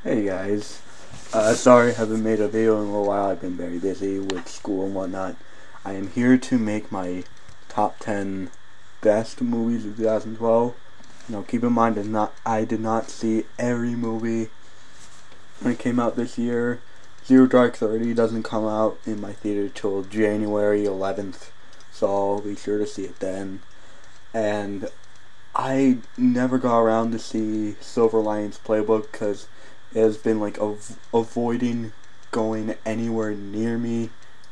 Hey guys, sorry I haven't made a video in a little while. I've been very busy with school and whatnot. I am here to make my top 10 best movies of 2012. Now keep in mind I did not see every movie when it came out this year. Zero Dark 30 doesn't come out in my theater till January 11th, so I'll be sure to see it then. And I never got around to see Silver Linings Playbook because it has been like avoiding going anywhere near me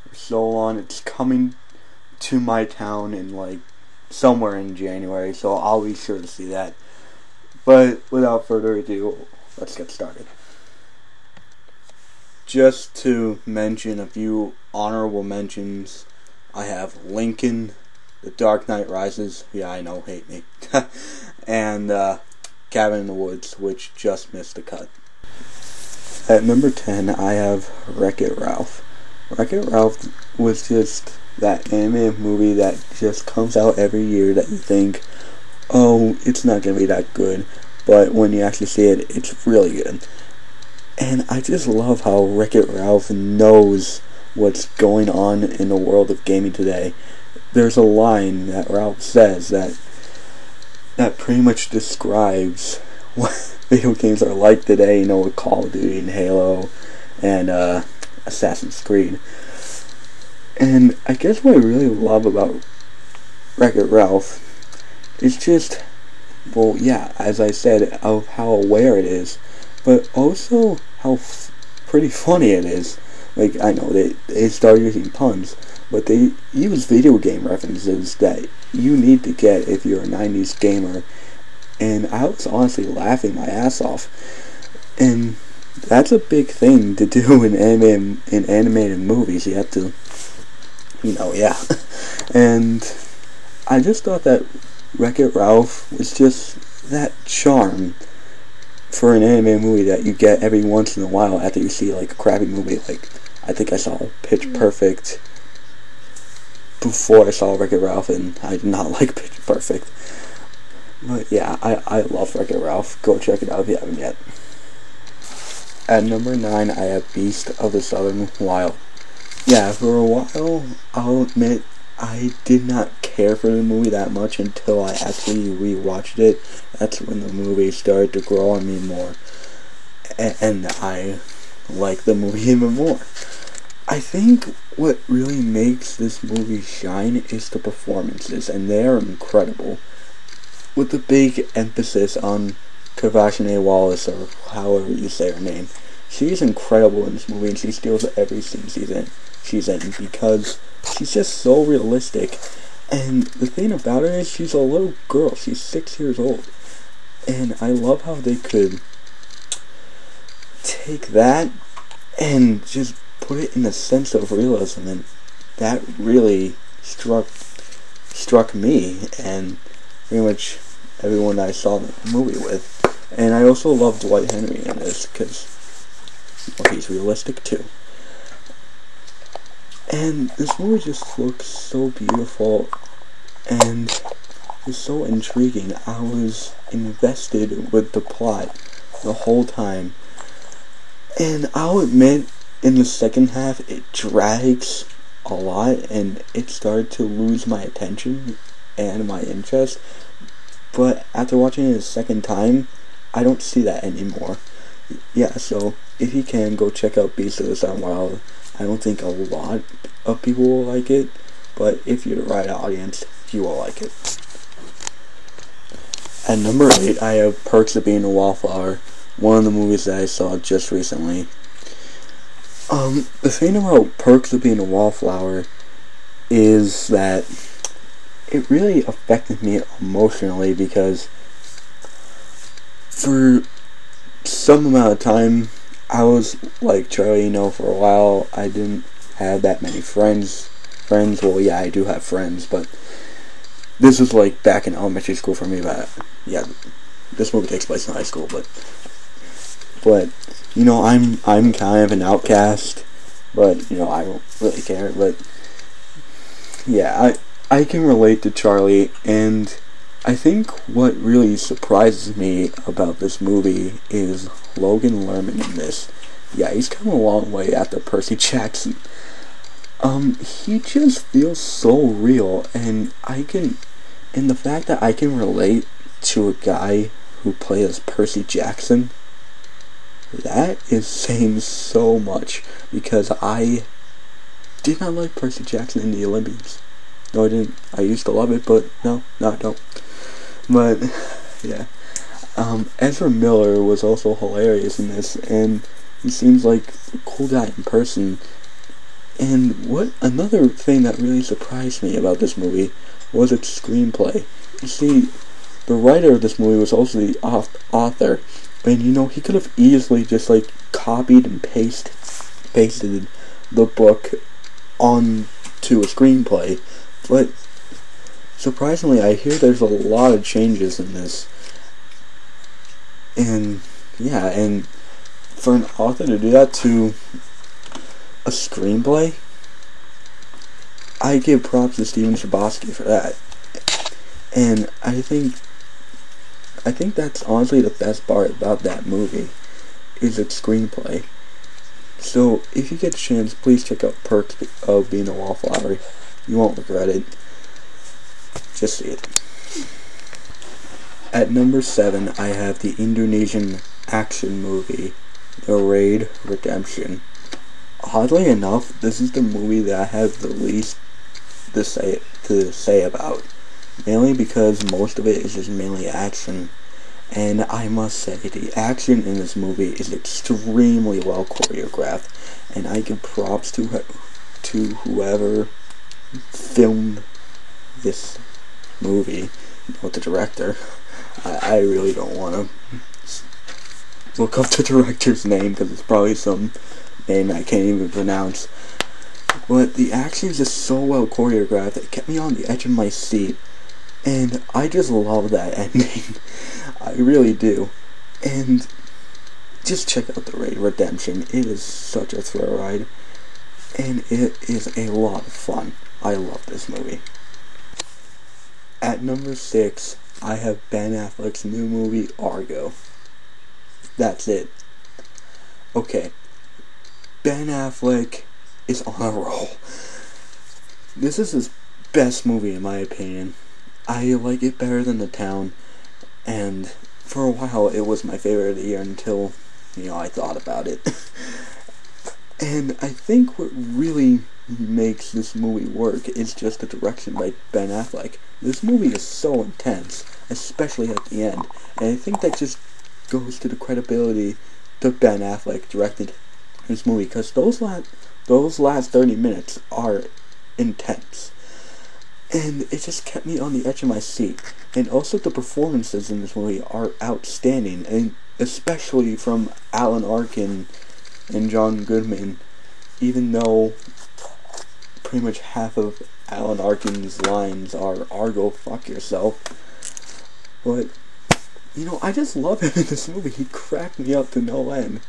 for so long. It's coming to my town in like somewhere in January, so I'll be sure to see that. But without further ado, let's get started. Just to mention a few honorable mentions, I have Lincoln, The Dark Knight Rises, yeah I know, hate me, and Cabin in the Woods, which just missed the cut. At number 10, I have Wreck-It Ralph. Wreck-It Ralph was just that animated movie that just comes out every year that you think, oh, it's not going to be that good, but when you actually see it, it's really good. And I just love how Wreck-It Ralph knows what's going on in the world of gaming today. There's a line that Ralph says that pretty much describes what video games are like today, you know, with Call of Duty and Halo and Assassin's Creed. And I guess what I really love about Wreck-It Ralph is just, well, yeah, as I said, of how aware it is, but also how pretty funny it is. Like, I know they start using puns, but they use video game references that you need to get if you're a 90s gamer. And I was honestly laughing my ass off. And that's a big thing to do in animated movies. You have to, you know, yeah. And I just thought that Wreck-It Ralph was just that charm for an animated movie that you get every once in a while after you see like a crappy movie. Like, I think I saw Pitch Perfect before I saw Wreck-It Ralph, and I did not like Pitch Perfect. But yeah, I love Wreck-It Ralph. Go check it out if you haven't yet. At number 9, I have Beast of the Southern Wild. Yeah, for a while, I'll admit, I did not care for the movie that much until I actually rewatched it. That's when the movie started to grow on me more. And I like the movie even more. I think what really makes this movie shine is the performances, and they are incredible. With the big emphasis on Kavashane Wallace, or however you say her name. She's incredible in this movie, and she steals every scene she's in because she's just so realistic. And the thing about her is she's a little girl. She's 6 years old. And I love how they could take that and just put it in a sense of realism, and that really struck me and pretty much everyone I saw the movie with. And I also love Dwight Henry in this because, well, he's realistic too. And this movie just looks so beautiful and is so intriguing. I was invested with the plot the whole time. And I'll admit, in the second half, it drags a lot, and it started to lose my attention and my interest. But after watching it a second time, I don't see that anymore. Yeah, so if you can, go check out Beast of the Southern Wild. I don't think a lot of people will like it, but if you're the right audience, you will like it. At number 8, I have Perks of Being a Wallflower, one of the movies that I saw just recently. The thing about Perks of Being a Wallflower is that it really affected me emotionally because for some amount of time I was like Charlie, you know, for a while I didn't have that many friends. Well, yeah, I do have friends, but this was like back in elementary school for me. But yeah, this movie takes place in high school, but you know, I'm kind of an outcast, but you know, I don't really care. But yeah, I can relate to Charlie, and I think what really surprises me about this movie is Logan Lerman in this. Yeah, he's come a long way after Percy Jackson. He just feels so real, and the fact that I can relate to a guy who plays Percy Jackson, that is saying so much, because I did not like Percy Jackson in the Olympians. No, I didn't. I used to love it, but no, I don't. But, yeah. Ezra Miller was also hilarious in this, and he seems like a cool guy in person. And another thing that really surprised me about this movie was its screenplay. You see, the writer of this movie was also the author, and he could have easily just copied and pasted the book onto a screenplay, but surprisingly, I hear there's a lot of changes in this, and yeah, and for an author to do that to a screenplay, I give props to Steven Chbosky for that. And I think that's honestly the best part about that movie, is its screenplay. So if you get a chance, please check out Perks of Being a Wallflower. You won't regret it. Just see it. At number 7, I have the Indonesian action movie, The Raid: Redemption. Oddly enough, this is the movie that I have the least to say about. Mainly because most of it is just mainly action. And I must say, the action in this movie is extremely well choreographed. And I give props to whoever filmed this movie, the director. I really don't want to look up the director's name, because it's probably some name I can't even pronounce. But the action is just so well choreographed, it kept me on the edge of my seat. And I just love that ending. I really do. And just check out The Raid: Redemption. It is such a thrill ride. And it is a lot of fun. I love this movie. At number 6, I have Ben Affleck's new movie, Argo. That's it. Okay. Ben Affleck is on a roll. This is his best movie in my opinion. I like it better than The Town, and for a while it was my favorite of the year until, I thought about it. And I think what really makes this movie work is just the direction by Ben Affleck. This movie is so intense, especially at the end, and I think that just goes to the credibility that Ben Affleck directed this movie, because those last 30 minutes are intense. And it just kept me on the edge of my seat. And also the performances in this movie are outstanding, and especially from Alan Arkin and John Goodman, even though pretty much half of Alan Arkin's lines are "Argo, fuck yourself." But, I just love him in this movie. He cracked me up to no end.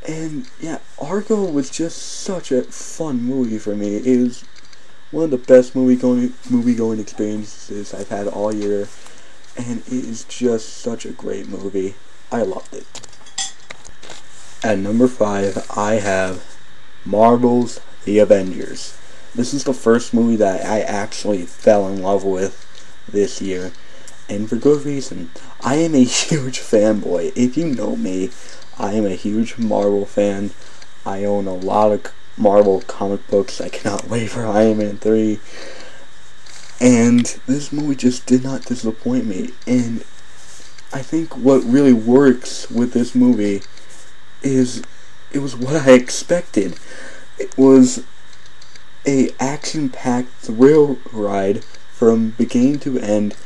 And, yeah, Argo was just such a fun movie for me. It was one of the best movie-going experiences I've had all year, and it is just such a great movie. I loved it. At number 5, I have Marvel's The Avengers. This is the first movie that I actually fell in love with this year, and for good reason. I am a huge fanboy. If you know me, I am a huge Marvel fan. I own a lot of Marvel comic books. I cannot wait for Iron Man 3. And this movie just did not disappoint me. And I think what really works with this movie is it was what I expected. It was a action-packed thrill ride from beginning to end,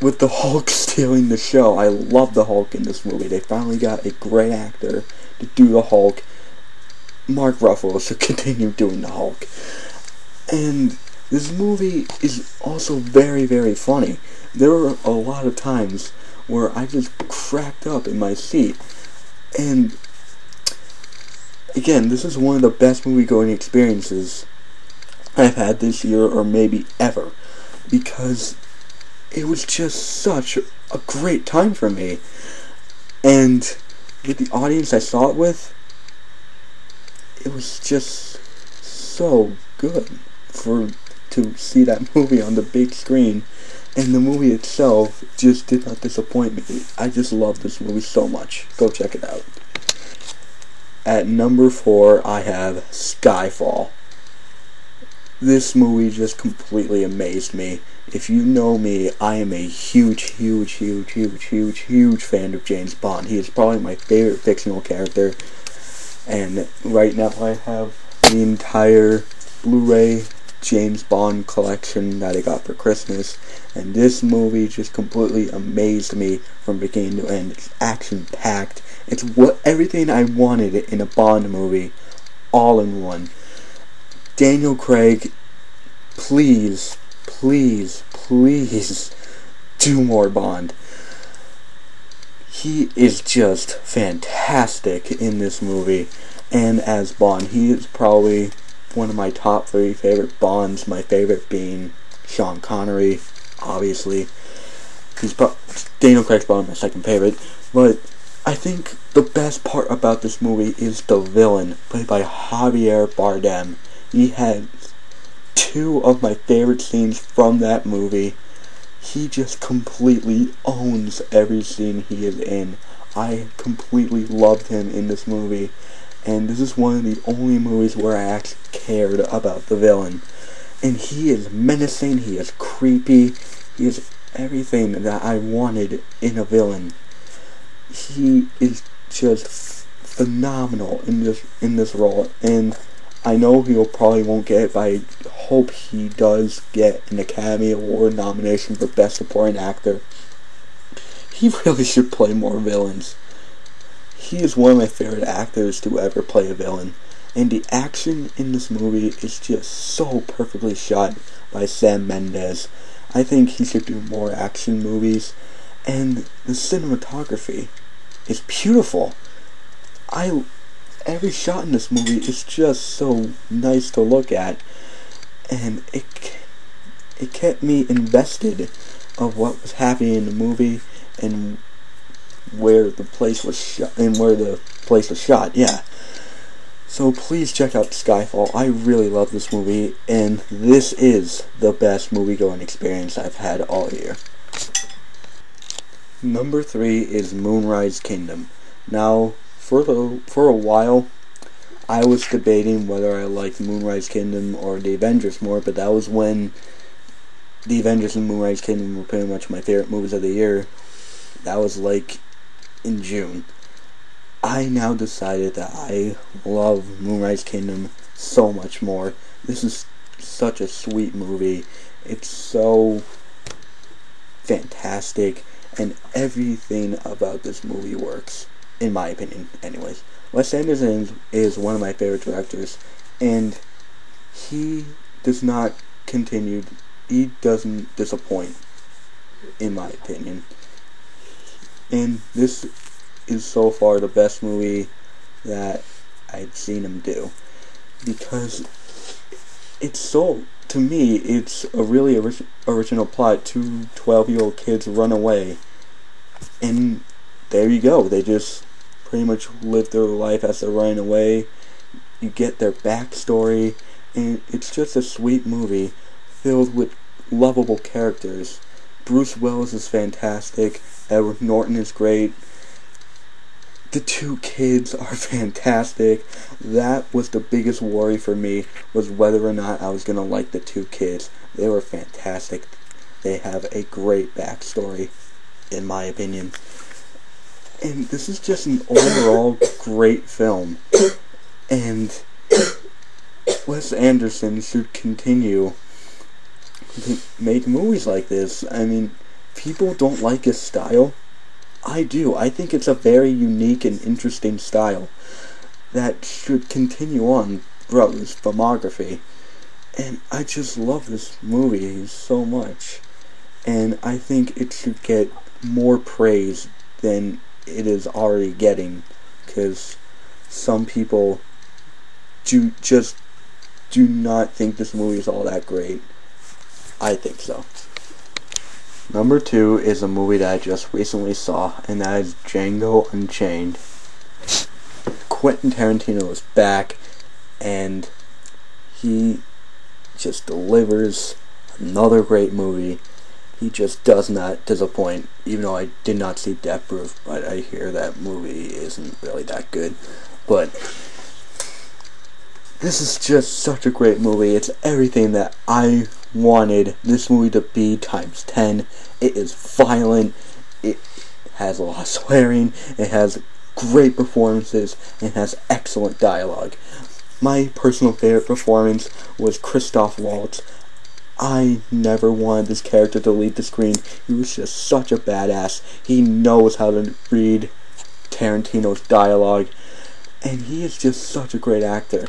with the Hulk stealing the show. I love the Hulk in this movie. They finally got a great actor to do the Hulk. Mark Ruffalo should continue doing the Hulk. And this movie is also very, very funny. There were a lot of times where I just cracked up in my seat. And again, this is one of the best movie-going experiences I've had this year, or maybe ever, because it was just such a great time for me. And with the audience I saw it with, it was just so good to see that movie on the big screen. And the movie itself just did not disappoint me. I just love this movie so much. Go check it out. At number 4, I have Skyfall. This movie just completely amazed me. If you know me, I am a huge fan of James Bond. He is probably my favorite fictional character. And right now I have the entire Blu-ray James Bond collection that I got for Christmas. And this movie just completely amazed me from beginning to end. It's action-packed. It's everything I wanted in a Bond movie, all in one. Daniel Craig, please do more Bond. He is just fantastic in this movie, and as Bond, he is probably one of my top 3 favorite Bonds, my favorite being Sean Connery, obviously. Daniel Craig's Bond, my second favorite, but I think the best part about this movie is the villain, played by Javier Bardem. He had 2 of my favorite scenes from that movie. He just completely owns every scene he is in. I completely loved him in this movie, and this is one of the only movies where I actually cared about the villain. And he is menacing, he is creepy, he is everything that I wanted in a villain. He is just phenomenal in this role, and I know he probably won't get it, but I hope he does get an Academy Award nomination for Best Supporting Actor. He really should play more villains. He is one of my favorite actors to ever play a villain, and the action in this movie is just so perfectly shot by Sam Mendes. I think he should do more action movies, and the cinematography is beautiful. Every shot in this movie is just so nice to look at, and it kept me invested of what was happening in the movie and where the place was shot. Yeah. So please check out Skyfall. I really love this movie, and this is the best movie-going experience I've had all year. Number 3 is Moonrise Kingdom. Now, for a while, I was debating whether I liked Moonrise Kingdom or The Avengers more, but that was when The Avengers and Moonrise Kingdom were pretty much my favorite movies of the year. That was like in June. I now decided that I love Moonrise Kingdom so much more. This is such a sweet movie. It's so fantastic, and everything about this movie works, in my opinion, anyways. Wes Anderson is one of my favorite directors, and he doesn't disappoint, in my opinion. And this is so far the best movie that I've seen him do, because to me, it's a really original plot. 2 12-year-old kids run away, and there you go. They just pretty much live their life as they're running away. You get their backstory, and it's just a sweet movie filled with lovable characters. Bruce Willis is fantastic. Edward Norton is great. The 2 kids are fantastic. That was the biggest worry for me, was whether or not I was going to like the 2 kids. They were fantastic. They have a great backstory, in my opinion. And this is just an overall great film. And Wes Anderson should continue to make movies like this. I mean, people don't like his style. I do. I think it's a very unique and interesting style that should continue on throughout his filmography. And I just love this movie so much. And I think it should get more praise than it is already getting, because some people do not think this movie is all that great. I think so. Number 2 is a movie that I just recently saw, and that is Django Unchained. Quentin Tarantino is back, and he just delivers another great movie. He just does not disappoint, even though I did not see Death Proof, but I hear that movie isn't really that good. But this is just such a great movie. It's everything that I wanted this movie to be times 10. It is violent, it has a lot of swearing, it has great performances, and it has excellent dialogue. My personal favorite performance was Christoph Waltz. I never wanted this character to leave the screen. He was just such a badass. He knows how to read Tarantino's dialogue, and he is just such a great actor.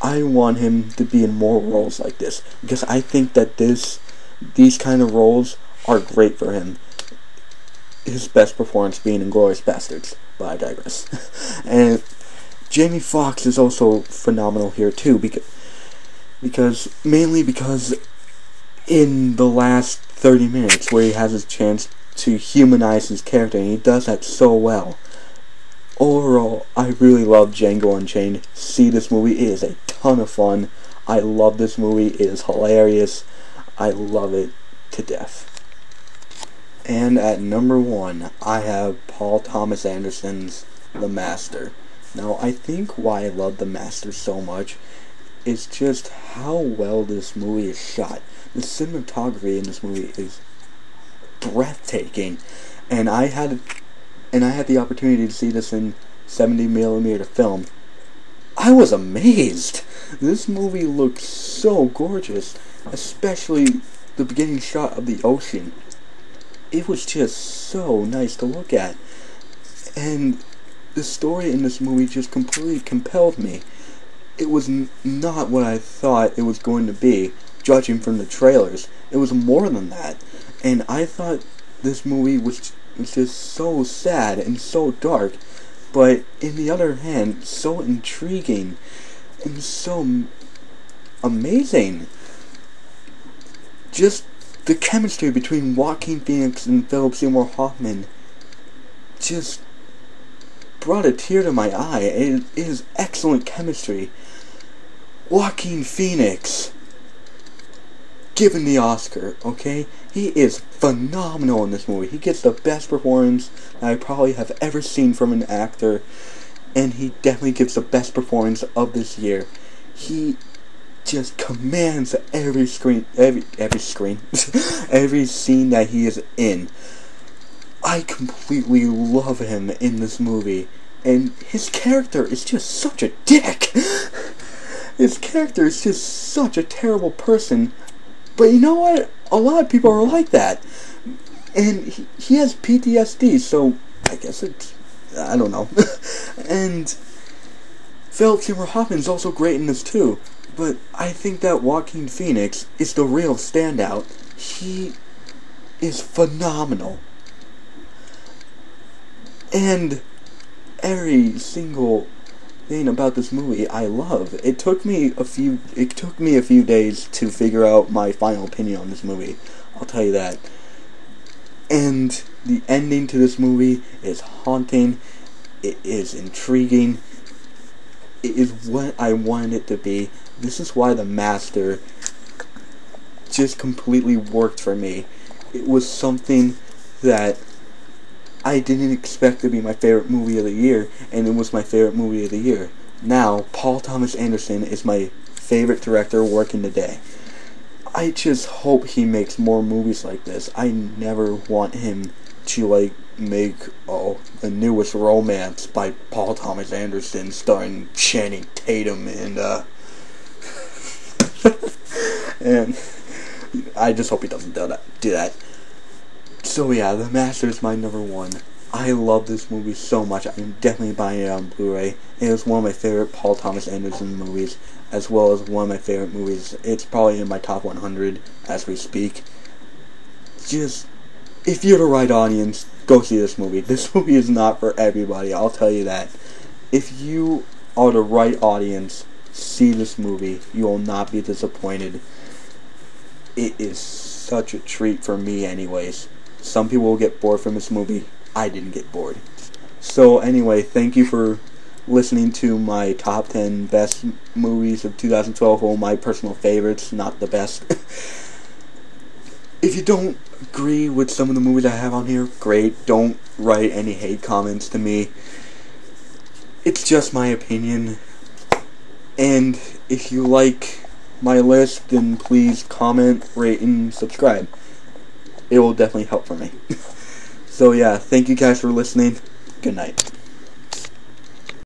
I want him to be in more roles like this, because I think that these kind of roles are great for him. His best performance being in Inglourious Basterds, but I digress. And Jamie Foxx is also phenomenal here too, mainly because in the last 30 minutes where he has his chance to humanize his character, and he does that so well. Overall, I really love Django Unchained. See this movie, it is a ton of fun. I love this movie, it is hilarious. I love it to death. And at number 1, I have Paul Thomas Anderson's The Master. Now, I think why I love The Master so much is just how well this movie is shot. The cinematography in this movie is breathtaking, and I had the opportunity to see this in 70mm film. I was amazed. This movie looks so gorgeous, especially the beginning shot of the ocean. It was just so nice to look at, and the story in this movie just completely compelled me. It was not what I thought it was going to be, judging from the trailers. It was more than that, and I thought this movie was just so sad and so dark, but in the other hand, so intriguing and so amazing. Just the chemistry between Joaquin Phoenix and Philip Seymour Hoffman just brought a tear to my eye. It is excellent chemistry. Joaquin Phoenix, given the Oscar, okay? He is phenomenal in this movie. He gets the best performance I probably have ever seen from an actor, and he definitely gives the best performance of this year. He just commands every scene that he is in. I completely love him in this movie, and his character is just such a dick. His character is just such a terrible person, but you know what? A lot of people are like that, and he has PTSD, so I guess I don't know. And Philip Seymour Hoffman is also great in this too, but I think that Joaquin Phoenix is the real standout. He is phenomenal. And every single thing about this movie I love. It took me a few days to figure out my final opinion on this movie. I'll tell you that. And the ending to this movie is haunting. It is intriguing. It is what I wanted it to be. This is why The Master just completely worked for me. It was something that I didn't expect to be my favorite movie of the year, and it was my favorite movie of the year. Now, Paul Thomas Anderson is my favorite director working today. I just hope he makes more movies like this. I never want him to, make, The Newest Romance by Paul Thomas Anderson starring Channing Tatum and and I just hope he doesn't do that. So yeah, The Master is my number 1. I love this movie so much. I'm definitely buying it on Blu-ray. It is one of my favorite Paul Thomas Anderson movies, as well as one of my favorite movies. It's probably in my top 100 as we speak. Just, if you're the right audience, go see this movie. This movie is not for everybody, I'll tell you that. If you are the right audience, see this movie. You will not be disappointed. It is such a treat for me anyways. Some people will get bored from this movie. I didn't get bored. So anyway, thank you for listening to my top 10 best movies of 2012. Well, my personal favorites, not the best. If you don't agree with some of the movies I have on here, great. Don't write any hate comments to me. It's just my opinion. And if you like my list, then please comment, rate, and subscribe. It will definitely help for me. So yeah, thank you guys for listening. Good night.